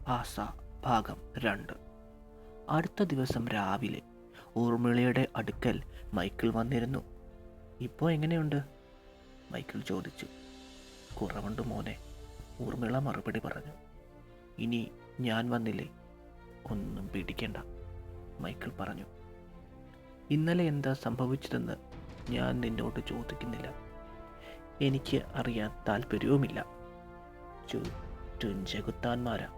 ആസ ഭാഗം 2. അടുത്ത ദിവസം രാവിലെ ഊർമിളയുടെ അടുക്കൽ മൈക്കിൾ വന്നിരുന്നു. ഇപ്പോൾ എങ്ങനെയുണ്ട്? മൈക്കിൾ ചോദിച്ചു. കുറവുണ്ട് മോനെ, ഊർമിള മറുപടി പറഞ്ഞു. ഇനി ഞാൻ വന്നില്ലേ, ഒന്നും പേടിക്കണ്ട, മൈക്കിൾ പറഞ്ഞു. ഇന്നലെ എന്താ സംഭവിച്ചതെന്ന് ഞാൻ നിന്നോട് ചോദിക്കുന്നില്ല. എനിക്ക് അറിയാൻ താല്പര്യവുമില്ല. ചുറ്റും ചെകുത്താന്മാരാ,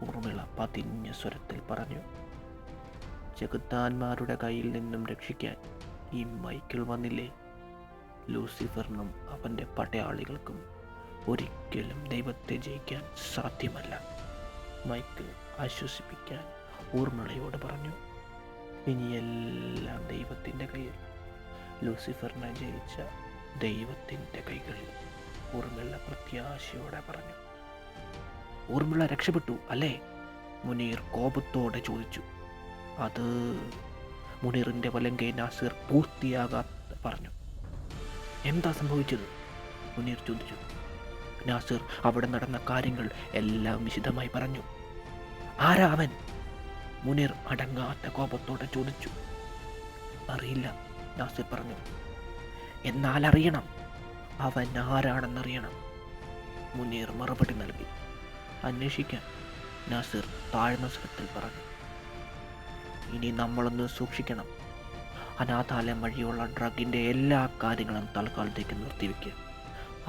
ഊർമിള പതിഞ്ഞ സ്വരത്തിൽ പറഞ്ഞു. ചെകുത്താന്മാരുടെ കയ്യിൽ നിന്നും രക്ഷിക്കാൻ ഈ മൈക്കിൾ വന്നില്ലേ? ലൂസിഫറിനും അവൻ്റെ പടയാളികൾക്കും ഒരിക്കലും ദൈവത്തെ ജയിക്കാൻ സാധ്യമല്ല, മൈക്കിൾ ആശ്വസിപ്പിക്കാൻ ഊർമിളയോട് പറഞ്ഞു. ഇനിയെല്ലാം ദൈവത്തിൻ്റെ കയ്യിൽ, ലൂസിഫറിനെ ജയിച്ച ദൈവത്തിൻ്റെ കൈകളിൽ, ഊർമിള പ്രത്യാശയോടെ പറഞ്ഞു. ഊർമിള രക്ഷപ്പെട്ടു അല്ലേ? മുനീർ കോപത്തോടെ ചോദിച്ചു. അത് മുനീറിൻ്റെ വലങ്കെ നാസിർ പൂർത്തിയാകാതെ പറഞ്ഞു. എന്താ സംഭവിച്ചത്? മുനീർ ചോദിച്ചു. നാസിർ അവിടെ നടന്ന കാര്യങ്ങൾ എല്ലാം വിശദമായി പറഞ്ഞു. ആരാ അവൻ? മുനീർ അടങ്ങാത്ത കോപത്തോടെ ചോദിച്ചു. അറിയില്ല, നാസിർ പറഞ്ഞു. എന്നാൽ അറിയണം, അവൻ ആരാണെന്നറിയണം, മുനീർ മറുപടി നൽകി. അന്വേഷിക്കാൻ, നാസിർ താഴ്ന്ന സ്വരത്തിൽ പറഞ്ഞു. ഇനി നമ്മളൊന്ന് സൂക്ഷിക്കണം. അനാഥാലയം വഴിയുള്ള ഡ്രഗിൻ്റെ എല്ലാ കാര്യങ്ങളും തൽക്കാലത്തേക്ക് നിർത്തിവെക്കുക.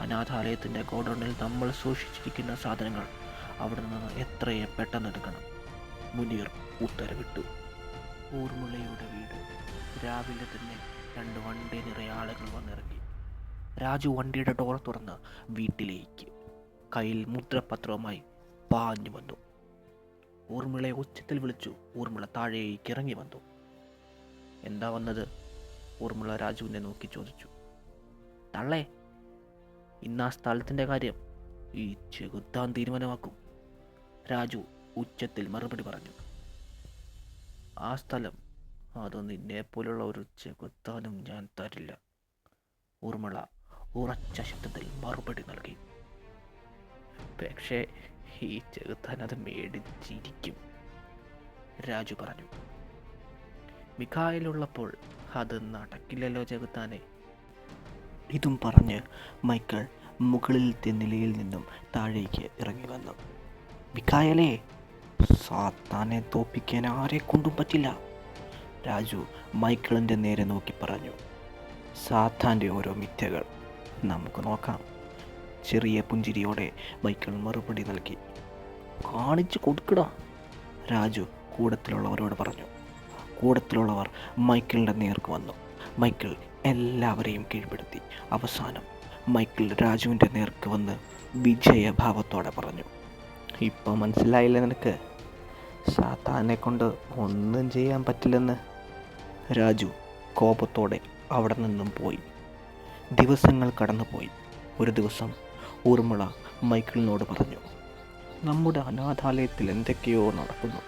അനാഥാലയത്തിൻ്റെ ഗോഡൗണിൽ നമ്മൾ സൂക്ഷിച്ചിരിക്കുന്ന സാധനങ്ങൾ അവിടെ നിന്ന് എത്രയും പെട്ടെന്ന് എടുക്കണം, മുനീർ ഉത്തരവിട്ടു. ഊർമിളയുടെ വീട് രാവിലെ തന്നെ 2 വണ്ടി നിറയെ ആളുകൾ വന്നിറങ്ങി. രാജു വണ്ടിയുടെ ഡോർ തുറന്ന് വീട്ടിലേക്ക് കയ്യിൽ മുദ്രപത്രവുമായി പാഞ്ഞു വന്നു. ഊർമിളയെ ഉച്ചത്തിൽ വിളിച്ചു. ഊർമിള താഴേക്ക് ഇറങ്ങി വന്നു. എന്താ വന്നത്? ഊർമിള രാജുവിനെ നോക്കി ചോദിച്ചു. തള്ളേ, ഇന്ന് ആ സ്ഥലത്തിൻ്റെ കാര്യം ഈ ചെകുത്താൻ തീരുമാനമാക്കും, രാജു ഉച്ചത്തിൽ മറുപടി പറഞ്ഞു. ആ സ്ഥലം അത് നിന്നെപ്പോലുള്ള ഒരു ചെകുത്താനും ഞാൻ തരില്ല, ഊർമിള ഉറച്ച ശബ്ദത്തിൽ മറുപടി നൽകി. പക്ഷേ ഈ ചെകുത്താൻ അത് മേടിച്ചിരിക്കും, രാജു പറഞ്ഞു. മിഖായിലുള്ളപ്പോൾ അത് നടക്കില്ലല്ലോ ചെകുത്താനെ. ഇതും പറഞ്ഞ് മൈക്കിൾ മുകളിലത്തെ നിലയിൽ നിന്നും താഴേക്ക് ഇറങ്ങി വന്നു. മിഖായലേ, സാത്താനെ തോപ്പിക്കാൻ ആരെ കൊണ്ടും പറ്റില്ല, രാജു മൈക്കിളിൻ്റെ നേരെ നോക്കി പറഞ്ഞു. സാത്താൻ്റെ ഓരോ മിഥ്യകൾ നമുക്ക് നോക്കാം, ചെറിയ പുഞ്ചിരിയോടെ മൈക്കിൾ മറുപടി നൽകി. കാണിച്ചു കൊടുക്കടാ, രാജു കൂടത്തിലുള്ളവരോട് പറഞ്ഞു. കൂടത്തിലുള്ളവർ മൈക്കിളിൻ്റെ നേർക്ക് വന്നു. മൈക്കിൾ എല്ലാവരെയും കീഴ്പ്പെടുത്തി. അവസാനം മൈക്കിൾ രാജുവിൻ്റെ നേർക്ക് വന്ന് വിജയഭാവത്തോടെ പറഞ്ഞു. ഇപ്പം മനസ്സിലായില്ല നിനക്ക്? സാത്താനെ കൊണ്ട് ഒന്നും ചെയ്യാൻ പറ്റില്ലെന്ന്. രാജു കോപത്തോടെ അവിടെ നിന്നും പോയി. ദിവസങ്ങൾ കടന്നുപോയി. ഒരു ദിവസം ഊർമിള മൈക്കിളിനോട് പറഞ്ഞു. നമ്മുടെ അനാഥാലയത്തിൽ എന്തൊക്കെയോ നടക്കുന്നു,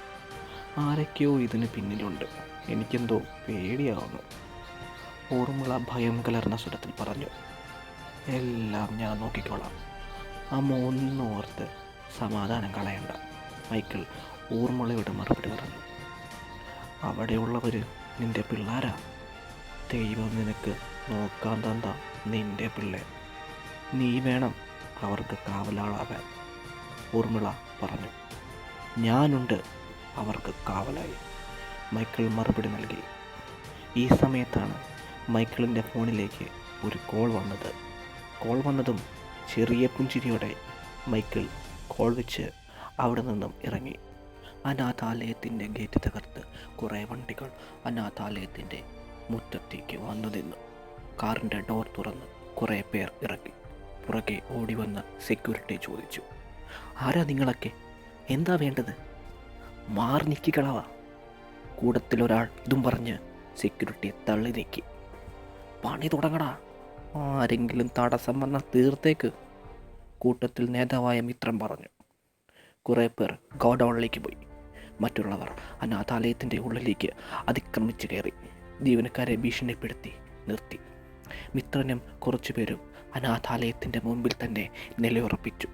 ആരൊക്കെയോ ഇതിന് പിന്നിലുണ്ട്, എനിക്കെന്തോ പേടിയാവുന്നു, ഊർമിള ഭയം കലർന്ന സ്വരത്തിൽ പറഞ്ഞു. എല്ലാം ഞാൻ നോക്കിക്കോളാം, അമ്മ ഒന്നോർത്ത് സമാധാനം കളയണ്ട, മൈക്കിൾ ഊർമിളയുടെ മറുപടി പറഞ്ഞു. അവിടെയുള്ളവർ നിന്റെ പിള്ളേരാ, ദൈവം നിനക്ക് നോക്കാൻ തന്ന നിന്റെ പിള്ളേർ, നീ വേണം അവർക്ക് കാവലാളാകാൻ, ഊർമിള പറഞ്ഞു. ഞാനുണ്ട് അവർക്ക് കാവലായി, മൈക്കിൾ മറുപടി നൽകി. ഈ സമയത്താണ് മൈക്കിളിൻ്റെ ഫോണിലേക്ക് ഒരു കോൾ വന്നത്. കോൾ വന്നതും ചെറിയ പുഞ്ചിരിയോടെ മൈക്കിൾ കോൾ വെച്ച് അവിടെ നിന്നും ഇറങ്ങി. അനാഥാലയത്തിൻ്റെ ഗേറ്റ് തകർത്ത് കുറേ വണ്ടികൾ അനാഥാലയത്തിൻ്റെ മുറ്റത്തേക്ക് വന്നു നിന്നു. കാറിൻ്റെ ഡോർ തുറന്ന് കുറേ പേർ ഇറങ്ങി. പുറകെ ഓടി വന്ന സെക്യൂരിറ്റി ചോദിച്ചു. ആരാ നിങ്ങളൊക്കെ? എന്താ വേണ്ടത്? മാറി നിൽക്കിക്കളവാ, കൂടത്തിലൊരാൾ ഇതും പറഞ്ഞ് സെക്യൂരിറ്റിയെ തള്ളി നീക്കി. പണി തുടങ്ങടാ, ആരെങ്കിലും തടസ്സം വന്നാൽ തീർത്തേക്ക്, കൂട്ടത്തിൽ നേതാവായ മിത്രം പറഞ്ഞു. കുറേ പേർ ഗോഡൗണിലേക്ക് പോയി. മറ്റുള്ളവർ അനാഥാലയത്തിൻ്റെ ഉള്ളിലേക്ക് അതിക്രമിച്ച് കയറി ജീവനക്കാരെ ഭീഷണിപ്പെടുത്തി നിർത്തി. മിത്രനും കുറച്ചുപേരും അനാഥാലയത്തിൻ്റെ മുമ്പിൽ തന്നെ നിലയുറപ്പിച്ചു.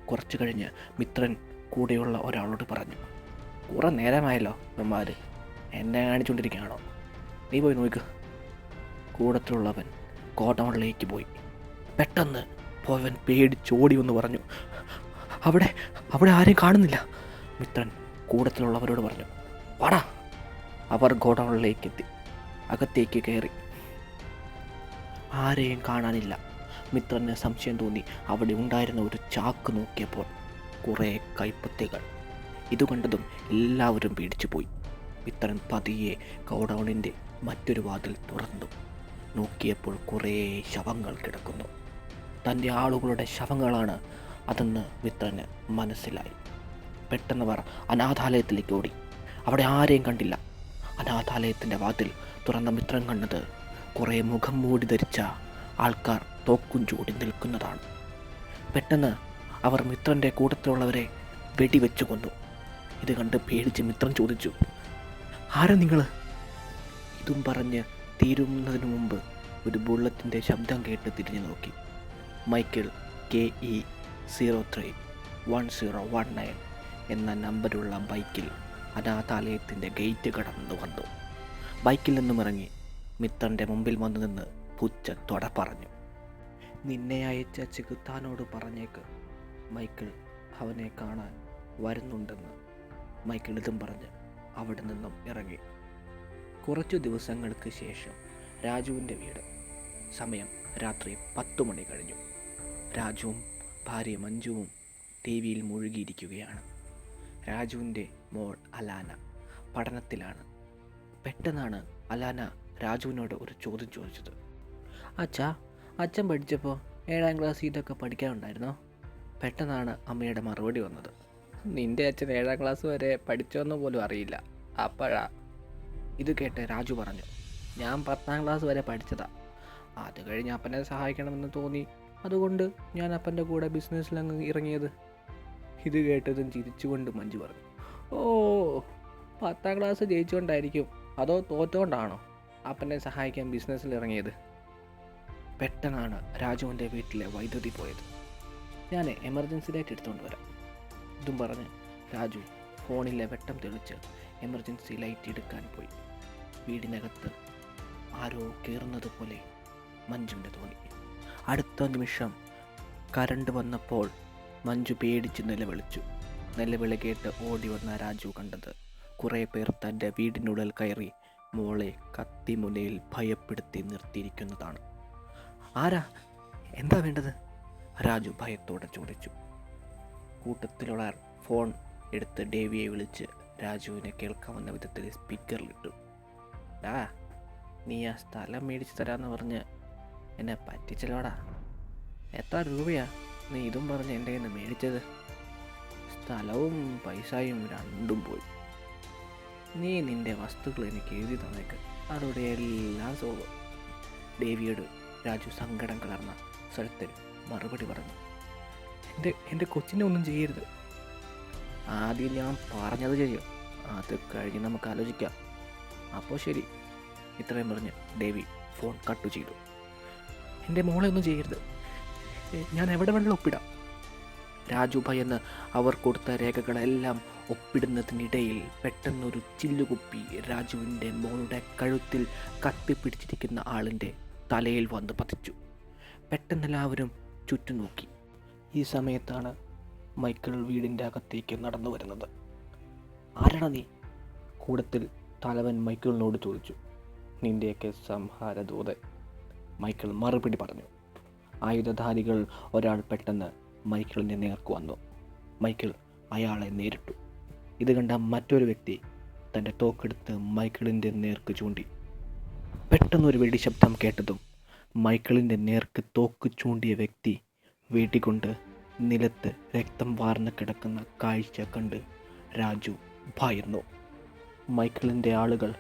കുറച്ചു കഴിഞ്ഞ് മിത്രൻ കൂടെയുള്ള ഒരാളോട് പറഞ്ഞു. കുറേ നേരമായല്ലോ ഇവന്മാർ എന്നെ കാണിച്ചുകൊണ്ടിരിക്കുകയാണോ? നീ പോയി നോക്ക്. കൂടത്തിലുള്ളവൻ ഗോഡൗണിലേക്ക് പോയി. പെട്ടെന്ന് പോയവൻ പേടിച്ചോടി എന്ന് പറഞ്ഞു. അവിടെ അവിടെ ആരെയും കാണുന്നില്ല. മിത്രൻ കൂടത്തിലുള്ളവരോട് പറഞ്ഞു, വാടാ. അവർ ഗോഡൗണിലേക്ക് എത്തി. അകത്തേക്ക് കയറി. ആരെയും കാണാനില്ല. മിത്രന് സംശയം തോന്നി. അവിടെ ഉണ്ടായിരുന്ന ഒരു ചാക്ക് നോക്കിയപ്പോൾ കുറേ കൈപ്പത്തികൾ. ഇത് കണ്ടതും എല്ലാവരും പേടിച്ചു പോയി. മിത്രൻ പതിയെ ഗോഡൗണിൻ്റെ മറ്റൊരു വാതിൽ തുറന്നു. നോക്കിയപ്പോൾ കുറേ ശവങ്ങൾ കിടക്കുന്നു. തൻ്റെ ആളുകളുടെ ശവങ്ങളാണ് അതെന്ന് മിത്രന് മനസ്സിലായി. പെട്ടെന്നവർ അനാഥാലയത്തിലേക്ക് ഓടി. അവിടെ ആരെയും കണ്ടില്ല. അനാഥാലയത്തിൻ്റെ വാതിൽ തുറന്ന മിത്രൻ കണ്ടത് കുറേ മുഖം മൂടി ധരിച്ച ആൾക്കാർ തോക്കും ചൂടി നിൽക്കുന്നതാണ്. പെട്ടെന്ന് അവർ മിത്രൻ്റെ കൂട്ടത്തിലുള്ളവരെ വെടിവെച്ചു കൊന്നു. ഇത് കണ്ട് പേടിച്ച് മിത്രൻ ചോദിച്ചു, ആരാ നിങ്ങൾ? ഇതും പറഞ്ഞ് തീരുന്നതിന് മുമ്പ് ഒരു ബുള്ളറ്റിൻ്റെ ശബ്ദം കേട്ട് തിരിഞ്ഞു നോക്കി. മൈക്കിൾ KE 031019 എന്ന നമ്പറുള്ള ബൈക്കിൽ അനാഥാലയത്തിൻ്റെ ഗേറ്റ് കടന്നു വന്നു. ബൈക്കിൽ നിന്നും ഇറങ്ങി മിത്രൻ്റെ മുമ്പിൽ വന്നു നിന്ന് പുച്ഛത്തോടെ പറഞ്ഞു, നിന്നെ അയച്ച ചെകുത്താനോട് പറഞ്ഞേക്ക് മൈക്കിൾ അവനെ കാണാൻ വരുന്നുണ്ടെന്ന്. മൈക്കിൾ ഇതും പറഞ്ഞ് അവിടെ നിന്നും ഇറങ്ങി. കുറച്ചു ദിവസങ്ങൾക്ക് ശേഷം രാജുവിൻ്റെ വീട്. സമയം രാത്രി 10 മണി കഴിഞ്ഞു. രാജുവും ഭാര്യ മഞ്ജുവും TV യിൽ മുഴുകിയിരിക്കുകയാണ്. രാജുവിൻ്റെ മോൾ അലാന പഠനത്തിലാണ്. പെട്ടെന്നാണ് അലാന രാജുവിനോട് ഒരു ചോദ്യം ചോദിച്ചത്. അച്ഛൻ പഠിച്ചപ്പോൾ 7ാം ക്ലാസ് ഇതൊക്കെ പഠിക്കാനുണ്ടായിരുന്നോ? പെട്ടെന്നാണ് അമ്മയുടെ മറുപടി വന്നത്. നിൻ്റെ അച്ഛൻ 7ാം ക്ലാസ് വരെ പഠിച്ചോന്ന് പോലും അറിയില്ല. അപ്പോഴാ. ഇത് കേട്ട് രാജു പറഞ്ഞു, ഞാൻ 10ാം ക്ലാസ് വരെ പഠിച്ചതാ. അത് കഴിഞ്ഞ് അപ്പനെ സഹായിക്കണമെന്ന് തോന്നി. അതുകൊണ്ട് ഞാൻ അപ്പൻ്റെ കൂടെ ബിസിനസ്സിലങ്ങ് ഇറങ്ങിയത്. ഇത് കേട്ടതും ചിരിച്ചുകൊണ്ട് മഞ്ജു പറഞ്ഞു, ഓ 10ാം ക്ലാസ് ജയിച്ചുകൊണ്ടായിരിക്കും അതോ തോറ്റുകൊണ്ടാണോ അപ്പനെ സഹായിക്കാൻ ബിസിനസ്സിൽ ഇറങ്ങിയത്? പെട്ടെന്നാണ് രാജുവിൻ്റെ വീട്ടിലെ വൈദ്യുതി പോയത്. ഞാൻ എമർജൻസി ലൈറ്റ് എടുത്തുകൊണ്ട് വരാം. ഇതും പറഞ്ഞ് രാജു ഫോണിലെ വെട്ടം തെളിച്ച് എമർജൻസി ലൈറ്റ് എടുക്കാൻ പോയി. വീടിനകത്ത് ആരോ കയറുന്നത് പോലെ മഞ്ജുവിൻ്റെ തോന്നി. അടുത്ത നിമിഷം കരണ്ട് വന്നപ്പോൾ മഞ്ജു പേടിച്ച് നിലവിളിച്ചു. നിലവിളി കേട്ട് ഓടി വന്ന രാജു കണ്ടത് കുറേ പേർ തൻ്റെ വീടിനുള്ളിൽ കയറി മോളെ കത്തിമുനയിൽ ഭയപ്പെടുത്തി നിർത്തിയിരിക്കുന്നതാണ്. ആരാ? എന്താ വേണ്ടത്? രാജു ഭയത്തോടെ ചോദിച്ചു. കൂട്ടത്തിലുള്ള ഫോൺ എടുത്ത് ഡേവിയെ വിളിച്ച് രാജുവിനെ കേൾക്കാവുന്ന വിധത്തിൽ സ്പീക്കറിലിട്ടു. നീ ആ സ്ഥലം മേടിച്ച് തരാമെന്ന് പറഞ്ഞ് എന്നെ പറ്റിച്ചല്ലോടാ. എത്ര രൂപയാ നീ ഇതും പറഞ്ഞ് എൻ്റെ കയ്യിൽ നിന്ന് മേടിച്ചത്? സ്ഥലവും പൈസയും രണ്ടും പോയി. നീ നിൻ്റെ വസ്തുക്കൾ എനിക്ക് എഴുതി തന്നേക്ക്, അതോടെ എല്ലാം സോൾവ്. ഡേവിയോട് രാജു സങ്കടം കലർന്ന സ്വരത്തിൽ മറുപടി പറഞ്ഞു. എൻ്റെ കൊച്ചിനെ ഒന്നും ചെയ്യരുത്. ആദ്യം ഞാൻ പറഞ്ഞത് ചെയ്യും, അത് കഴിഞ്ഞ് നമുക്ക് ആലോചിക്കാം. അപ്പോൾ ശരി. ഇത്രയും പറഞ്ഞ് ഡേവി ഫോൺ കട്ട് ചെയ്തു. എൻ്റെ മോളെ ഒന്നും ചെയ്യരുത്, ഞാൻ എവിടെ വേണമെങ്കിലും ഒപ്പിടാം. രാജു ഭയന്ന് അവർ കൊടുത്ത രേഖകളെല്ലാം ഒപ്പിടുന്നതിനിടയിൽ പെട്ടെന്നൊരു ചില്ലുകുപ്പി രാജുവിൻ്റെ മോളുടെ കഴുത്തിൽ കത്തിപ്പിടിച്ചിരിക്കുന്ന ആളിൻ്റെ തലയിൽ വന്ന് പതിച്ചു. പെട്ടെന്നെല്ലാവരും ചുറ്റും നോക്കി. ഈ സമയത്താണ് മൈക്കിൾ വീടിൻ്റെ അകത്തേക്ക് നടന്നു വരുന്നത്. ആരാണ് നീ? കൂടത്തിൽ തലവൻ മൈക്കിളിനോട് ചോദിച്ചു. നിൻ്റെയൊക്കെ സംഹാരദൂതൻ, മൈക്കിൾ മറുപടി പറഞ്ഞു. ആയുധധാരികൾ ഒരാൾ പെട്ടെന്ന് മൈക്കിളിനെ നേർക്ക് വന്നു. മൈക്കിൾ അയാളെ നേരിട്ടു. ഇത് കണ്ട മറ്റൊരു വ്യക്തി തൻ്റെ തോക്കെടുത്ത് മൈക്കിളിൻ്റെ നേർക്ക് ചൂണ്ടി. പെട്ടെന്നൊരു വെടിശബ്ദം കേട്ടതും മൈക്കിളിൻ്റെ നേർക്ക് തോക്ക് ചൂണ്ടിയ വ്യക്തി വെടികൊണ്ട് നിലത്ത് രക്തം വാർന്ന് കിടക്കുന്ന കാഴ്ച കണ്ട് രാജു ഭയന്നു. മൈക്കിളിൻ്റെ ആളുകൾ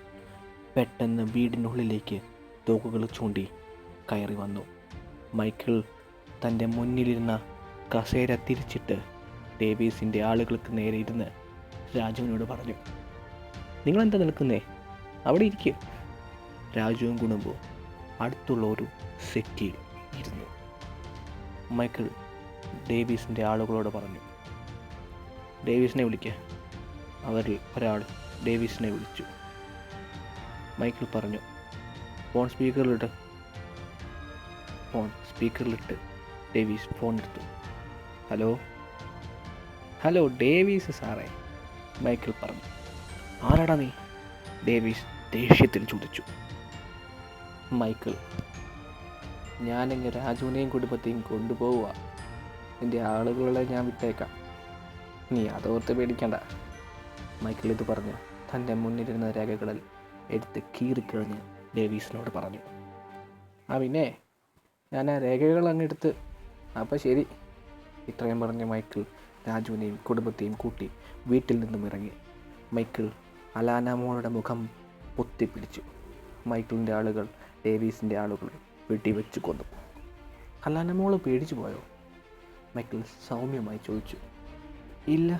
പെട്ടെന്ന് വീടിനുള്ളിലേക്ക് തോക്കുകൾ ചൂണ്ടി കയറി വന്നു. മൈക്കിൾ തൻ്റെ മുന്നിലിരുന്ന കസേര തിരിച്ചിട്ട് ഡേവീസിൻ്റെ ആളുകൾക്ക് നേരെ ഇരുന്ന് രാജുവിനോട് പറഞ്ഞു, നിങ്ങളെന്താ നിൽക്കുന്നേ? അവിടെ ഇരിക്കുക. രാജുവും കുടുംബവും അടുത്തുള്ള ഒരു സെറ്റിയിൽ ഇരുന്നു. മൈക്കിൾ ഡേവീസിൻ്റെ ആളുകളോട് പറഞ്ഞു, ഡേവിസിനെ വിളിക്കുക. അവരിൽ ഒരാൾ ഡേവിസിനെ വിളിച്ചു. മൈക്കിൾ പറഞ്ഞു, ഫോൺ സ്പീക്കറിലിട്ട് ഡേവിസ് ഫോൺ എടുത്തു. ഹലോ ഹലോ ഡേവിസ് സാറേ, മൈക്കിൾ പറഞ്ഞു. ആരാടാ നീ? ഡേവിസ് ദേഷ്യത്തിൽ ചോദിച്ചു. മൈക്കിൾ, ഞാനെങ്കിൽ രാജുവിനെയും കുടുംബത്തെയും കൊണ്ടുപോവുക. നിൻ്റെ ആളുകളെ ഞാൻ വിട്ടേക്കാം, നീ അതോർത്ത് പേടിക്കണ്ട. മൈക്കിൾ ഇത് പറഞ്ഞ് തൻ്റെ മുന്നിലിരുന്ന രേഖകളിൽ എടുത്ത് കീറിക്കളഞ്ഞ് ഡേവിസിനോട് പറഞ്ഞു. പിന്നെ ഞാൻ ആ രേഖകൾ അങ്ങെടുത്ത്, അപ്പം ശരി. ഇത്രയും പറഞ്ഞ് മൈക്കിൾ രാജുവിനെയും കുടുംബത്തെയും കൂട്ടി വീട്ടിൽ നിന്നും ഇറങ്ങി. മൈക്കിൾ അലാന മോളുടെ മുഖം പൊത്തിപ്പിടിച്ചു. മൈക്കിളിൻ്റെ ആളുകൾ ഡേവിസിൻ്റെ ആളുകളെ വെടിവെച്ച് കൊന്നു. അലാന മോള് പേടിച്ചു പോയോ? മൈക്കിൾ സൗമ്യമായി ചോദിച്ചു. ഇല്ല,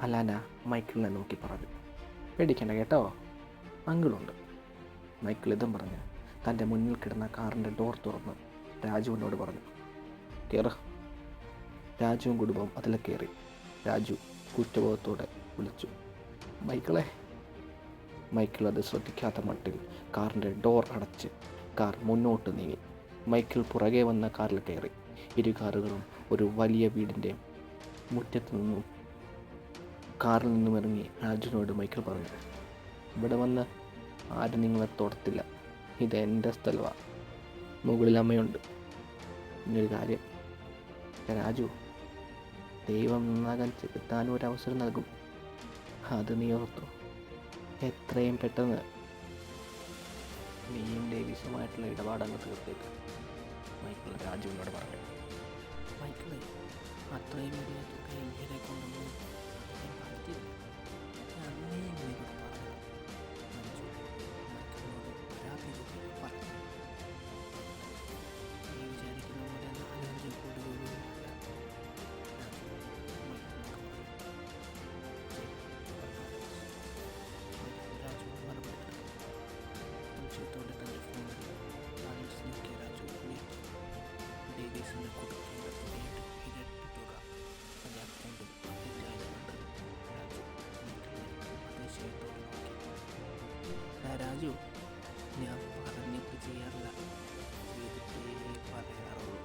അലാന മൈക്കിളിനെ നോക്കി പറഞ്ഞു. പേടിക്കണ്ട കേട്ടോ, അങ്കിളുണ്ട്. മൈക്കിൾ ഇതും പറഞ്ഞ് തൻ്റെ മുന്നിൽ കിടന്ന കാറിൻ്റെ ഡോർ തുറന്ന് രാജുവിനോട് പറഞ്ഞു, കയറ്. രാജുവും കുടുംബവും അതിൽ കയറി. രാജു കുറ്റബോധത്തോടെ വിളിച്ചു, മൈക്കിളെ. മൈക്കിൾ അത് ശ്രദ്ധിക്കാത്ത മട്ടിൽ കാറിൻ്റെ ഡോർ അടച്ച് കാർ മുന്നോട്ട് നീങ്ങി. മൈക്കിൾ പുറകെ വന്ന കാറിൽ കയറി. ഇരു കാറുകളും ഒരു വലിയ വീടിൻ്റെ മുറ്റത്ത് നിന്നും കാറിൽ നിന്നും ഇറങ്ങി രാജുവിനോട് മൈക്കിൾ പറഞ്ഞു, ഇവിടെ വന്ന് ആരും നിങ്ങളെ തൊടത്തില്ല, ഇത് എൻ്റെ സ്ഥലമാണ്, മുകളിൽ അമ്മയുണ്ട്. ഇന്നൊരു കാര്യം രാജു, ദൈവം നന്നാകാൻ ചെലുത്താനും ഒരവസരം നൽകും, അത് നീ ഓർത്തു. എത്രയും പെട്ടെന്ന് നീയും ഡേവിസുമായിട്ടുള്ള ഇടപാടങ്ങ് തീർത്തേക്ക്, മൈക്കിൾ രാജുവിനോട് പറഞ്ഞു. മൈക്കിൾ, അത്രയും വലിയ തുക ഇന്ത്യയിലെ കൊണ്ടൊന്നും രാജു, ഞാൻ പറഞ്ഞിട്ട് ചെയ്യാറില്ല, ചെയ്തിട്ടേ പറയാറുള്ളൂ,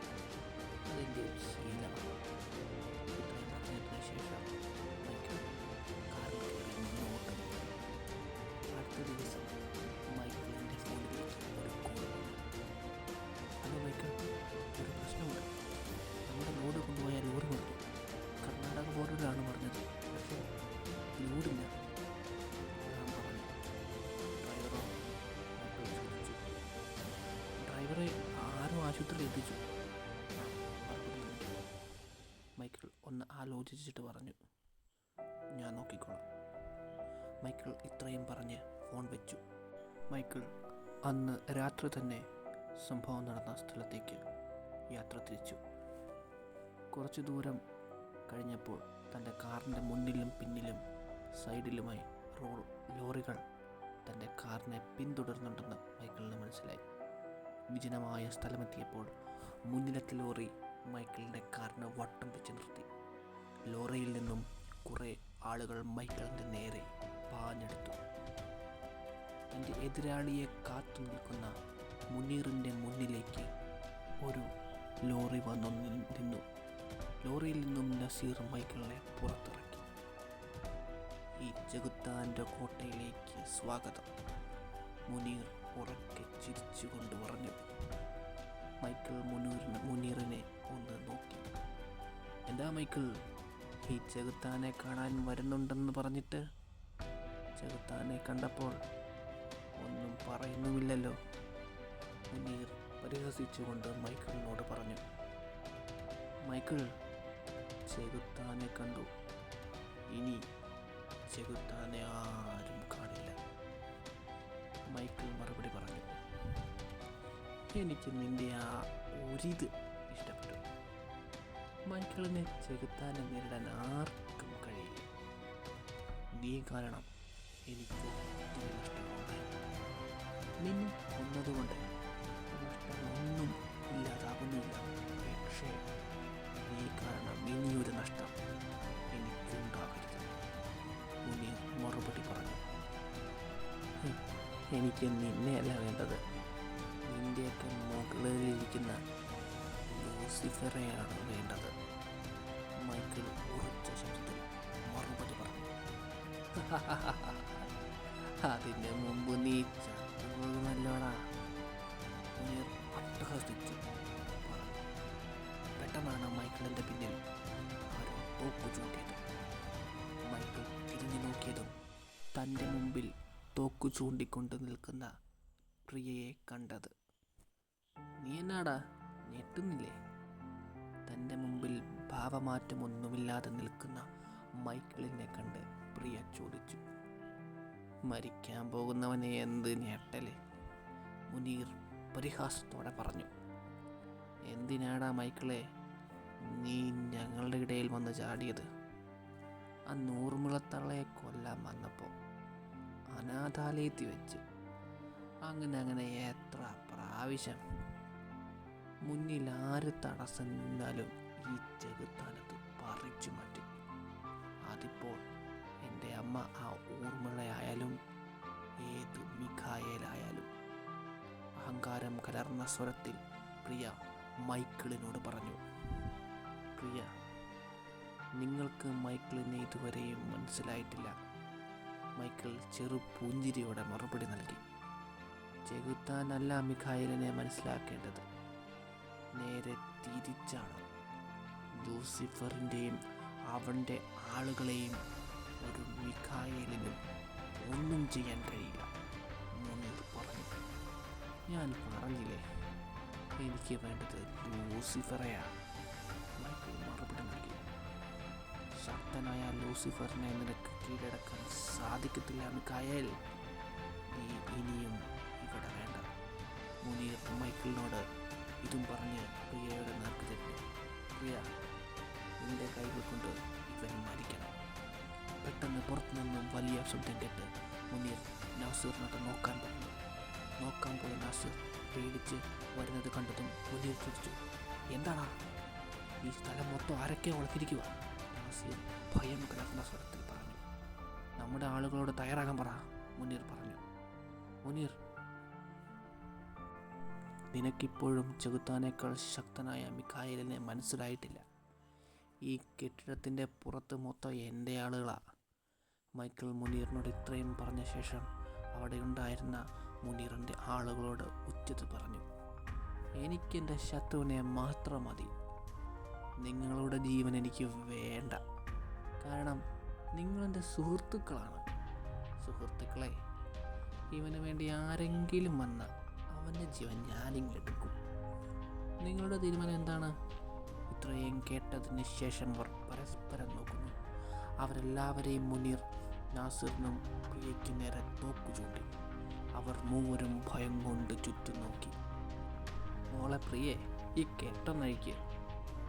അതിൻ്റെ ഒരു ശീലമാണ്. ഇത്രയും പറഞ്ഞതിന് ശേഷം മൈക്കിൾ കാറിൽ കയറി മുന്നോട്ട് പോയി. അടുത്ത ദിവസം മൈക്കിളിൻ്റെ ഫോണിലേക്ക് ഒരു കോൾ വന്നു. ഹലോ മൈക്കിൾ, ഒരു പ്രശ്നമുണ്ട്. നമ്മുടെ ലോഡ് കൊണ്ടുപോയ ലോറി കൊണ്ടു. കർണാടക ബോർഡറിലാണ് പറഞ്ഞത്, പക്ഷേ ലോഡില്ല. ഡ്രൈവറെ ആരും ആശുപത്രിയിൽ എത്തിച്ചു. മൈക്കിൾ ഒന്ന് ആലോചിച്ചിട്ട് പറഞ്ഞു, ഞാൻ നോക്കിക്കോളാം. മൈക്കിൾ ഇത്രയും പറഞ്ഞ് ഫോൺ വെച്ചു. മൈക്കിൾ അന്ന് രാത്രി തന്നെ സംഭവം നടന്ന സ്ഥലത്തേക്ക് യാത്ര തിരിച്ചു. കുറച്ചു ദൂരം കഴിഞ്ഞപ്പോൾ തൻ്റെ കാറിൻ്റെ മുന്നിലും പിന്നിലും സൈഡിലുമായി ലോറികൾ തൻ്റെ കാറിനെ പിന്തുടരുന്നുണ്ടെന്ന് മൈക്കിളിന് മനസ്സിലായി. വിജനമായ സ്ഥലമെത്തിയപ്പോൾ മുന്നിലത്തെ ലോറി മൈക്കിളിൻ്റെ കാറിന് വട്ടം വെച്ച് നിർത്തി. ലോറിയിൽ നിന്നും കുറേ ആളുകൾ മൈക്കിളിൻ്റെ നേരെ പാഞ്ഞെടുത്തു. തൻ്റെ എതിരാളിയെ കാത്തു നിൽക്കുന്ന മുനീറിൻ്റെ മുന്നിലേക്ക് ഒരു ലോറി വന്നു നിന്നു. ലോറിയിൽ നിന്നും നസീർ മൈക്കിളിനെ പുറത്തിറക്കി. ഈ ചെകുത്താൻ്റെ കോട്ടയിലേക്ക് സ്വാഗതം, മുനീർ ഉറക്കെ ചിരിച്ചുകൊണ്ട് പറഞ്ഞു. മൈക്കിൾ മുനീറിനെ ഒന്ന് നോക്കി. എന്താ മൈക്കിൾ, ഈ ചെകുത്താനെ കാണാൻ വരുന്നുണ്ടെന്ന് പറഞ്ഞിട്ട് ചെകുത്താനെ കണ്ടപ്പോൾ ഒന്നും പറയുന്നുമില്ലല്ലോ? മുനീർ പരിഹസിച്ചുകൊണ്ട് മൈക്കിളിനോട് പറഞ്ഞു. മൈക്കിൾ, ചെകുത്താനെ കണ്ടു, ഇനി ചെകുത്താനെ ആരും കാണില്ല, മൈക്കിൾ മറുപടി പറഞ്ഞു. എനിക്ക് നിൻ്റെ ആ ഒരിത് ഇഷ്ടപ്പെട്ടു. മൈക്കിളിനെ ചെകുത്താനെ നേരിടാൻ ആർക്കും കഴിയില്ല. നീ കാരണം എനിക്ക് നഷ്ടമുണ്ടായി. നിന്നെ കൊന്നതുകൊണ്ട് നഷ്ടമൊന്നും ഇല്ലാതാകുന്നില്ല, പക്ഷേ നീ കാരണം ഇനിയൊരു നഷ്ടം എനിക്കുണ്ടാകരുത്. മുനീർ മറുപടി പറഞ്ഞു. എനിക്ക് നിന്നെയല്ല വേണ്ടത്, നിൻ്റെയൊക്കെ മുകളിലിരിക്കുന്ന ലൂസിഫറെയാണ് വേണ്ടത്. മൈക്കിൾ ഉറച്ച ശബ്ദത്തിൽ മറുപടി പറഞ്ഞു. അതിന് മുമ്പ് നീ ചത്തുപോകുമല്ലോടാ, മുനീർ അട്ടഹസിച്ചു പറഞ്ഞു. പെട്ടെന്നാണ് മൈക്കിളിൻ്റെ പിന്നിൽ ആരോ തോക്ക് ചൂണ്ടിയത്. മൈക്കിൾ തിരിഞ്ഞു നോക്കിയതും തൻ്റെ മുമ്പിൽ തോക്കു ചൂണ്ടിക്കൊണ്ട് നിൽക്കുന്ന പ്രിയയെ കണ്ടത്. നീ എന്നാടാ ഞെട്ടുന്നില്ലേ? തൻ്റെ മുമ്പിൽ ഭാവമാറ്റമൊന്നുമില്ലാതെ നിൽക്കുന്ന മൈക്കിളിനെ കണ്ട് പ്രിയ ചോദിച്ചു. മരിക്കാൻ പോകുന്നവനെ എന്ത് ഞെട്ടല്? മുനീർ പരിഹാസത്തോടെ പറഞ്ഞു. എന്തിനാടാ മൈക്കിളെ നീ ഞങ്ങളുടെ ഇടയിൽ വന്ന് ചാടിയത്? ആ നൂറുമുളത്തള്ളയെ കൊല്ലാൻ വന്നപ്പോൾ അനാഥാലയത്തിൽ വെച്ച് അങ്ങനെ എത്ര പ്രാവശ്യം. മുന്നിൽ ആര് തടസ്സം നിന്നാലും ഈ ചെകുത്താനത്ത് പറിച്ചു മാറ്റും. അതിപ്പോൾ എൻ്റെ അമ്മ ആ ഊർമിളയായാലും ഏത് മിഖായേലായാലും. അഹങ്കാരം കലർന്ന സ്വരത്തിൽ പ്രിയ മൈക്കിളിനോട് പറഞ്ഞു. പ്രിയ, നിങ്ങൾക്ക് മൈക്കിളിനെ ഇതുവരെയും മനസ്സിലായിട്ടില്ല. മൈക്കിൾ ചെറു പുഞ്ചിരിയോടെ മറുപടി നൽകി. ചെകുത്താനല്ല മിഖായേലിനെ മനസ്സിലാക്കേണ്ടത്, നേരെ തിരിച്ചാണ്. ലൂസിഫറിൻ്റെയും അവൻ്റെ ആളുകളെയും ഒരു മിഖായേലിനും ഒന്നും ചെയ്യാൻ കഴിയില്ല, മുനീർ പറഞ്ഞു. ഞാൻ പറഞ്ഞില്ലേ, എനിക്ക് വേണ്ടത് ലൂസിഫറെയാണ്, മൈക്കിൾ മറുപടി നൽകി. ശക്തനായ ലൂസിഫറിനെ നിനക്ക് കീഴടക്കാൻ സാധിക്കത്തില്ല മിഖായേൽ. നീ ഇനിയും ഇവിടെ വേണ്ട. മുനീർ മൈക്കിളിനോട് ഇതും പറഞ്ഞ് പ്രിയയുടെ നേർക്ക് തിരിഞ്ഞു. പ്രിയ, നിന്റെ കൈകൾ കൊണ്ട് ഇവൻ മരിക്കണം. പെട്ടെന്ന് പുറത്തുനിന്നും വലിയ ശബ്ദം കേട്ട് മുനീർ നാസിറിനോട് നോക്കാൻ പറഞ്ഞു. നോക്കാൻ പോയ നാസിർ പേടിച്ച് വരുന്നത് കണ്ടതും മുനീർ ചോദിച്ചു, എന്താണാ ഈ സ്ഥലം മൊത്തം ആരൊക്കെ വളർത്തിരിക്കുക? നാസിർ ഭയം കലർന്ന സ്വരത്തിൽ പറഞ്ഞു. നമ്മുടെ ആളുകളോട് തയ്യാറാകാൻ പറ, മുനീർ പറഞ്ഞു. മുനീർ, നിനക്കിപ്പോഴും ചെകുത്താനേക്കാൾ ശക്തനായ മിഖായേലിനെ മനസ്സിലായിട്ടില്ല. ഈ കെട്ടിടത്തിൻ്റെ പുറത്ത് മൊത്തം എൻ്റെ ആളുകളാണ്. മൈക്കിൾ മുനീറിനോട് ഇത്രയും പറഞ്ഞ ശേഷം അവിടെ ഉണ്ടായിരുന്ന മുനീറിൻ്റെ ആളുകളോട് ഉച്ചത്തിൽ പറഞ്ഞു. എനിക്കെൻ്റെ ശത്രുവിനെ മാത്രം മതി. നിങ്ങളുടെ ജീവൻ എനിക്ക് വേണ്ട. കാരണം നിങ്ങളെൻ്റെ സുഹൃത്തുക്കളാണ്. സുഹൃത്തുക്കളെ, ഇവന് വേണ്ടി ആരെങ്കിലും വന്ന അവൻ്റെ ജീവൻ ഞാനിങ്ങെടുക്കും. നിങ്ങളുടെ തീരുമാനം എന്താണ്? ഇത്രയും കേട്ടതിന് ശേഷം അവർ പരസ്പരം നോക്കുന്നു. അവരെല്ലാവരെയും മുനീർ നാസിറിനും പ്രിയയ്ക്ക് നേരെ തോക്കു ചൂണ്ടി. അവർ മൂവരും ഭയം കൊണ്ട് ചുറ്റും നോക്കി. മോളെ പ്രിയെ, ഈ കെട്ടൊന്നഴിക്ക്,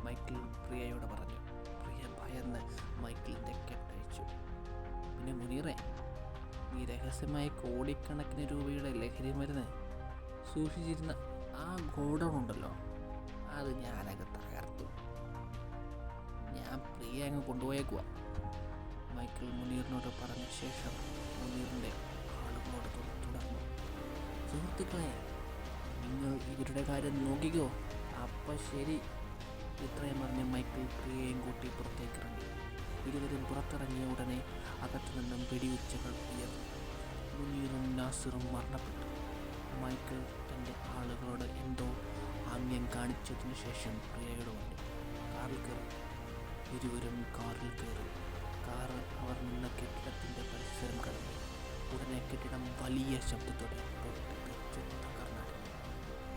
മൈക്കിൾ പ്രിയയോട് പറഞ്ഞു. പ്രിയ ഭയന്ന് മൈക്കിളിൻ്റെ കെട്ടഴിച്ചു. പിന്നെ മുനീറെ, നീ രഹസ്യമായി കോടിക്കണക്കിന് രൂപയുടെ ലഹരി മരുന്ന് സൂക്ഷിച്ചിരുന്ന ആ ഗോഡൗൺ ഉണ്ടല്ലോ, അത് ഞാനങ്ങ് തകർത്തു. ഞാൻ പ്രിയ അങ്ങ് കൊണ്ടുപോയേക്കുക, മൈക്കിൾ മുനീറിനോട് പറഞ്ഞ ശേഷം മുനീറിൻ്റെ ആളുകളോട് തുടർന്നു. സുഹൃത്തുക്കളെ, നിങ്ങൾ ഇവരുടെ കാര്യം നോക്കിക്കോ, അപ്പം ശരി. ഇത്രയും പറഞ്ഞ് മൈക്കിൾ പ്രിയയും കൂട്ടി പുറത്തേക്ക് ഇറങ്ങി. ഇരുവരും പുറത്തിറങ്ങിയ ഉടനെ അകത്തു നിന്നും വെടിയുച്ചകൾ ഉയർന്നു. മുനീറും നാസിറും മരണപ്പെട്ടു. മൈക്കിൾ തൻ്റെ ആളുകളോട് എന്തോ ആംഗ്യം കാണിച്ചതിന് ശേഷം പ്രിയയോട് പറഞ്ഞു, കാറിൽ കയറി. ഇരുവരും കാറിൽ കയറി. കാറ് അവർ നിന്ന കെട്ടിടത്തിൻ്റെ പരിസരം കടന്നു. ഉടനെ കെട്ടിടം വലിയ ശബ്ദത്തോടെ തകർന്നു.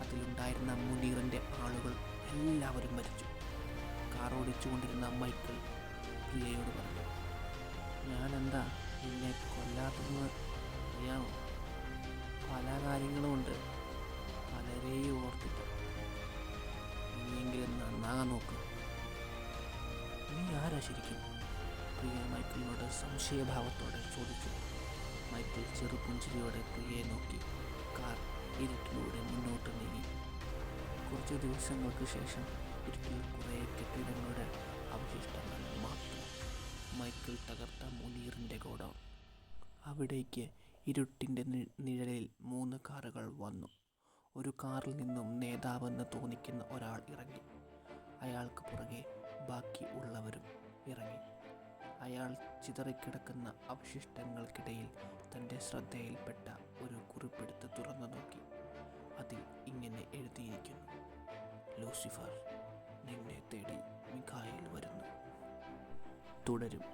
അതിലുണ്ടായിരുന്ന മുനീറിൻ്റെ ആളുകൾ എല്ലാവരും മരിച്ചു. കാർ ഓടിച്ചുകൊണ്ടിരുന്ന മൈക്കിൾ പ്രിയയോട് പറഞ്ഞു, ഞാനെന്താ നിന്നെ കൊല്ലാത്തതെന്ന് അറിയാമോ? പല കാര്യങ്ങളുമുണ്ട്, പലരെയും ഓർത്തിട്ട്. ഇനിയെങ്കിലും നന്നാകാൻ നോക്ക്. നീ ആരാ ശരിക്കും? പ്രിയ മൈക്കിളിനോട് സംശയഭാവത്തോടെ ചോദിച്ചു. മൈക്കിൾ ചെറുപുഞ്ചിരിയോടെ പ്രിയയെ നോക്കി. കാർ ഇരുട്ടിലൂടെ മുന്നോട്ട് നീങ്ങി. കുറച്ച് ദിവസങ്ങൾക്ക് ശേഷം ഇരുട്ടിൽ കുറേ കെട്ടിടങ്ങളുടെ അവശിഷ്ടങ്ങൾ മാത്രം. മൈക്കിൾ തകർത്ത മുനീറിൻ്റെ ഗോഡൗൺ. അവിടേക്ക് ഇരുട്ടിൻ്റെ നിഴലിൽ 3 കാറുകൾ വന്നു. ഒരു കാറിൽ നിന്നും നേതാവെന്ന് തോന്നിക്കുന്ന ഒരാൾ ഇറങ്ങി. അയാൾക്ക് പുറകെ ബാക്കി ഉള്ളവരും ഇറങ്ങി. അയാൾ ചിതറിക്കിടക്കുന്ന അവശിഷ്ടങ്ങൾക്കിടയിൽ തൻ്റെ ശ്രദ്ധയിൽപ്പെട്ട ഒരു കുറിപ്പെടുത്ത് തുറന്നു നോക്കി. അതിൽ ഇങ്ങനെ എഴുതിയിരിക്കുന്നു: ലൂസിഫർ, നിന്നെ തേടി മിഖായേൽ വരുന്നു. തുടരും.